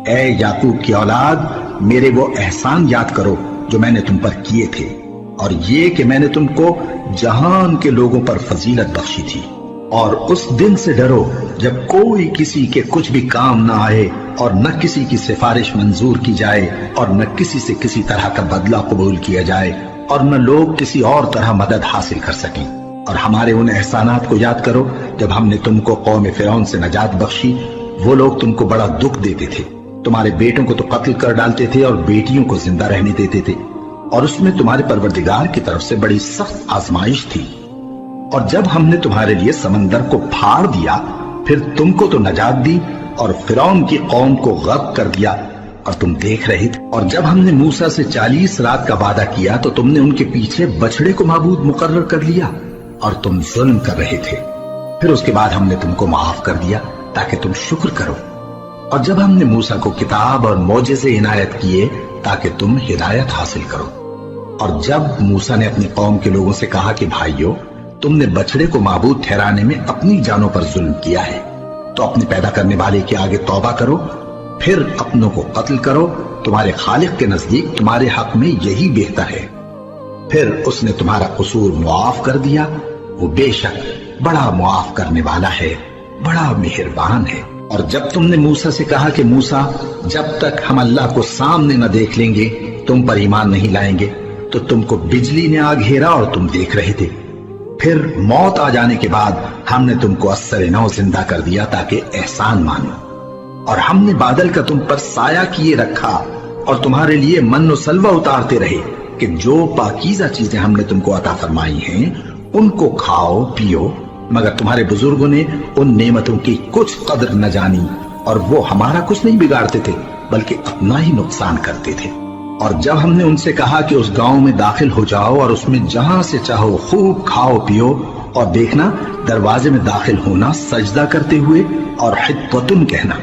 اے یعقوب کی اولاد، میرے وہ احسان یاد کرو جو میں نے تم پر کیے تھے، اور یہ کہ میں نے تم کو جہان کے لوگوں پر فضیلت بخشی تھی۔ اور اس دن سے ڈرو جب کوئی کسی کے کچھ بھی کام نہ آئے، اور نہ کسی کی سفارش منظور کی جائے، اور نہ کسی سے کسی طرح کا بدلہ قبول کیا جائے، اور نہ لوگ کسی اور طرح مدد حاصل کر سکیں۔ اور ہمارے ان احسانات کو یاد کرو جب ہم نے تم کو قوم فرعون سے نجات بخشی۔ وہ لوگ تم کو بڑا دکھ دیتے تھے، تمہارے بیٹوں کو تو قتل کر ڈالتے تھے اور بیٹیوں کو زندہ رہنے دیتے تھے، اور اس میں تمہارے پروردگار کی طرف سے بڑی سخت آزمائش تھی۔ اور جب ہم نے تمہارے لیے سمندر کو پھاڑ دیا، پھر تم کو تو نجات دی اور فرعون کی قوم کو غرق کر دیا، اور تم دیکھ رہے تھے۔ اور جب ہم نے موسیٰ سے 40 رات کا وعدہ کیا تو تم نے ان کے پیچھے بچڑے کو معبود مقرر کر لیا، اور تم ظلم کر رہے تھے۔ پھر اس کے بعد ہم نے تم کو معاف کر دیا تاکہ تم شکر کرو۔ اور جب ہم نے موسیٰ کو کتاب اور معجزے عنایت کیے تاکہ تم ہدایت حاصل کرو۔ اور جب موسیٰ نے اپنی قوم کے لوگوں سے کہا کہ بھائیو، تم نے بچڑے کو معبود ٹھہرانے میں اپنی جانوں پر ظلم کیا ہے، تو اپنے پیدا کرنے والے کے آگے توبہ کرو، پھر اپنوں کو قتل کرو، تمہارے خالق کے نزدیک تمہارے حق میں یہی بہتر ہے۔ پھر اس نے تمہارا قصور معاف کر دیا، وہ بے شک بڑا معاف کرنے والا ہے، بڑا مہربان ہے۔ اور جب تم نے موسیٰ سے کہا کہ موسیٰ، جب تک ہم اللہ کو سامنے نہ دیکھ لیں گے تم پر ایمان نہیں لائیں گے، تو تم کو بجلی نے آ گھیرا اور تم دیکھ رہے تھے۔ پھر موت آ جانے کے بعد ہم نے تم کو اثر نو زندہ کر دیا تاکہ احسان مانو۔ اور ہم نے بادل کا تم پر سایہ کیے رکھا اور تمہارے لیے من و سلوہ اتارتے رہے کہ جو پاکیزہ چیزیں ہم نے تم کو عطا فرمائی ہیں ان کو کھاؤ پیو، مگر تمہارے بزرگوں نے ان نعمتوں کی کچھ قدر نہ جانی، اور وہ ہمارا کچھ نہیں بگاڑتے تھے بلکہ اپنا ہی نقصان کرتے تھے۔ اور جب ہم نے ان سے کہا کہ اس گاؤں میں داخل ہو جاؤ اور اس میں جہاں سے چاہو خوب کھاؤ پیو، اور دیکھنا دروازے میں داخل ہونا سجدہ کرتے ہوئے اور حطۃ کہنا،